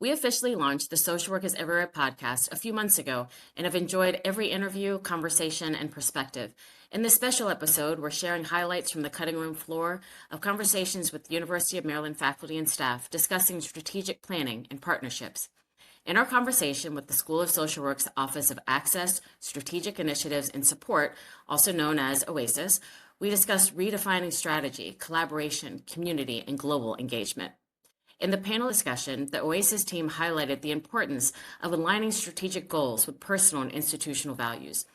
We officially launched the Social Work is Everywhere podcast a few months ago and have enjoyed every interview, conversation, and perspective. In this special episode, we're sharing highlights from the cutting room floor of conversations with University of Maryland faculty and staff discussing strategic planning and partnerships. In our conversation with the School of Social Work's Office of Access, Strategic Initiatives, and Support, also known as Oasis, we discussed redefining strategy, collaboration, community, and global engagement. In the panel discussion, the Oasis team highlighted the importance of aligning strategic goals with personal and institutional values.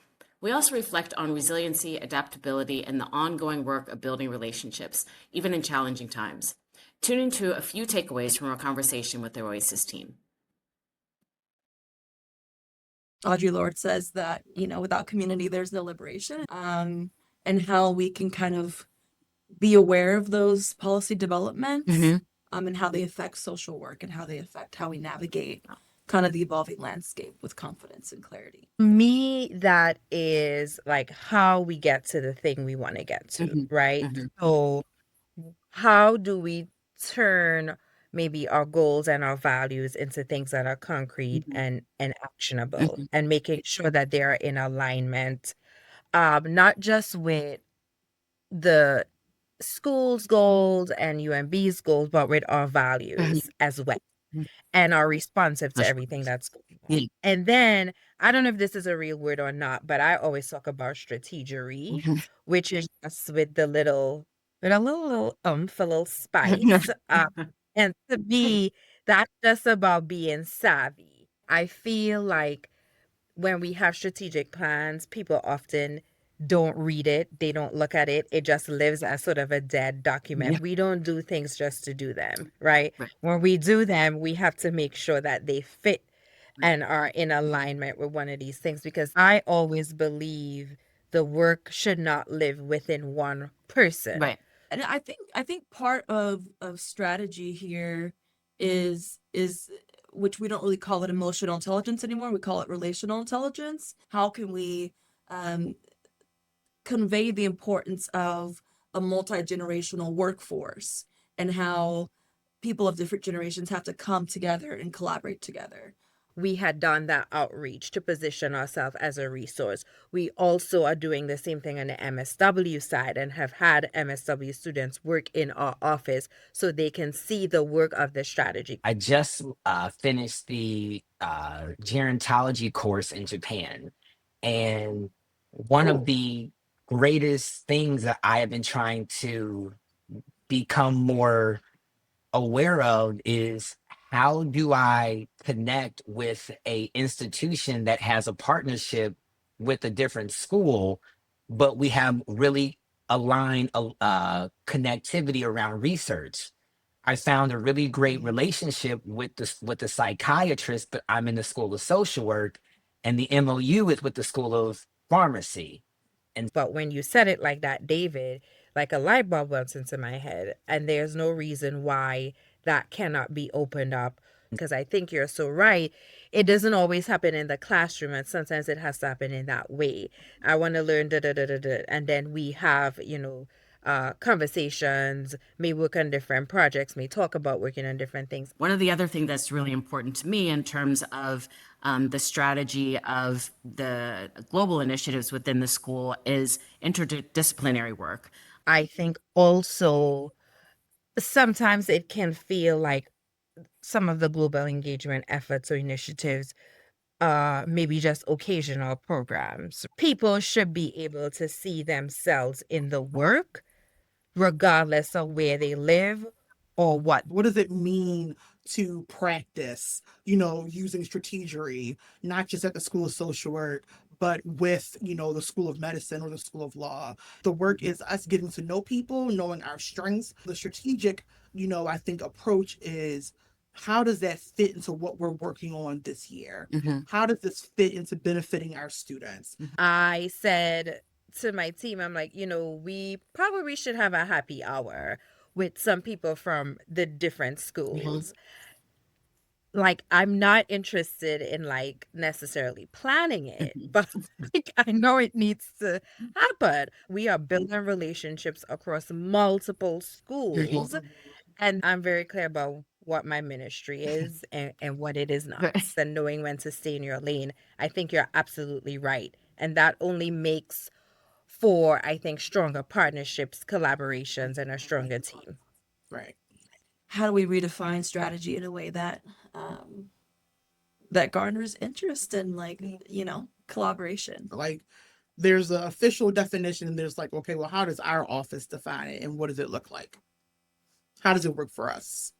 We also reflect on resiliency, adaptability, and the ongoing work of building relationships, even in challenging times. Tune into a few takeaways from our conversation with the Oasis team. Audre Lorde says that, without community, there's no liberation, and how we can kind of be aware of those policy developments, and how they affect social work and how they affect how we navigate kind of the evolving landscape with confidence and clarity. Me, that is like how we get to the thing we want to get to, right? So how do we turn maybe our goals and our values into things that are concrete and actionable, and making sure that they are in alignment, not just with the school's goals and UMB's goals, but with our values as well, and are responsive to everything that's going on. And then, I don't know if this is a real word or not, but I always talk about strategery, which is just with a little oomph, a little spice. And to me, that's just about being savvy. I feel like when we have strategic plans, people often don't read it, they don't look at it. It just lives as sort of a dead document. We don't do things just to do them, right? When we do them, we have to make sure that they fit and are in alignment with one of these things, because I always believe the work should not live within one person. Right. And I think part of strategy here is which we don't really call it emotional intelligence anymore. We call it relational intelligence. How can we convey the importance of a multi-generational workforce and how people of different generations have to come together and collaborate together? We had done that outreach to position ourselves as a resource. We also are doing the same thing on the MSW side and have had MSW students work in our office so they can see the work of the strategy. I just finished the gerontology course in Japan. And one of the greatest things that I have been trying to become more aware of is, how do I connect with a institution that has a partnership with a different school, but we have really aligned connectivity around research. I found a really great relationship with the psychiatrist, but I'm in the School of Social Work, and the MOU is with the School of Pharmacy. But when you said it like that, David, like a light bulb went into my head, and there's no reason why that cannot be opened up, because I think you're so right. It doesn't always happen in the classroom, and sometimes it has to happen in that way. I want to learn da da da da da, and then we have, conversations, may work on different projects, may talk about working on different things. One of the other things that's really important to me in terms of the strategy of the global initiatives within the school is interdisciplinary work. I think also sometimes it can feel like some of the global engagement efforts or initiatives maybe just occasional programs. People should be able to see themselves in the work, regardless of where they live or what. What does it mean to practice, using strategery, not just at the School of Social Work, but with, the School of Medicine or the School of Law? The work is us getting to know people, knowing our strengths. The strategic, I think approach is, how does that fit into what we're working on this year? How does this fit into benefiting our students? I said to my team, I'm like, we probably should have a happy hour with some people from the different schools. Like, I'm not interested in necessarily planning it, but I know it needs to happen. We are building relationships across multiple schools, and I'm very clear about what my ministry is and what it is not, and knowing when to stay in your lane. I think you're absolutely right. And that only makes for, I think, stronger partnerships, collaborations, and a stronger team. Right. How do we redefine strategy in a way that that garners interest and, like, you know, collaboration? Like, there's an official definition, and there's like, okay, well, how does our office define it, and what does it look like? How does it work for us?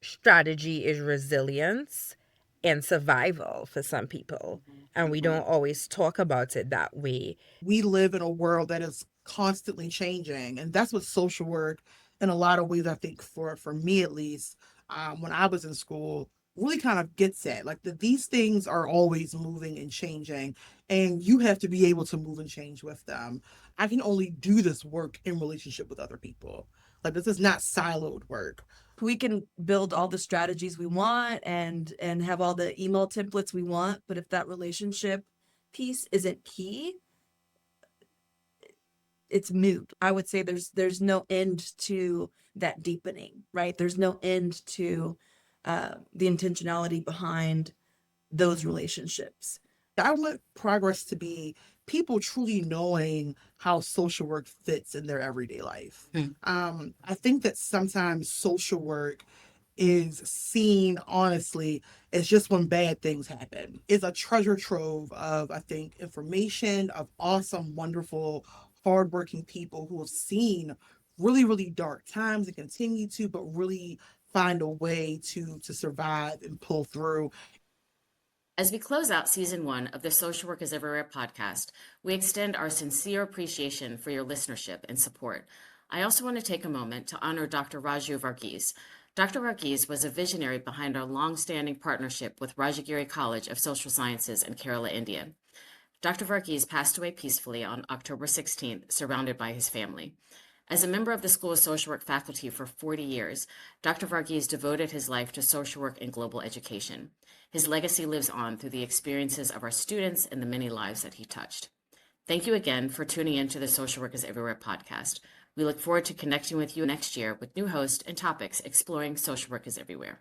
Strategy is resilience and survival for some people, and we don't always talk about it that way. We live in a world that is constantly changing, and that's what social work, in a lot of ways, I think for me at least, when I was in school, really kind of gets at. Like, these things are always moving and changing, and you have to be able to move and change with them. I can only do this work in relationship with other people. Like, this is not siloed work. We can build all the strategies we want and have all the email templates we want, but if that relationship piece isn't key, it's moot. I would say there's no end to that deepening, right? There's no end to the intentionality behind those relationships. I want progress to be people truly knowing how social work fits in their everyday life. I think that sometimes social work is seen, honestly, as just when bad things happen. It's a treasure trove of, I think, information, of awesome, wonderful, hardworking people who have seen really, really dark times and continue to, but really find a way to survive and pull through. As we close out season 1 of the Social Work is Everywhere podcast, we extend our sincere appreciation for your listenership and support. I also want to take a moment to honor Dr. Raju Varghese. Dr. Varghese was a visionary behind our long-standing partnership with Rajagiri College of Social Sciences in Kerala, India. Dr. Varghese passed away peacefully on October 16th, surrounded by his family. As a member of the School of Social Work faculty for 40 years, Dr. Varghese devoted his life to social work and global education. His legacy lives on through the experiences of our students and the many lives that he touched. Thank you again for tuning in to the Social Work is Everywhere podcast. We look forward to connecting with you next year with new hosts and topics exploring social work is everywhere.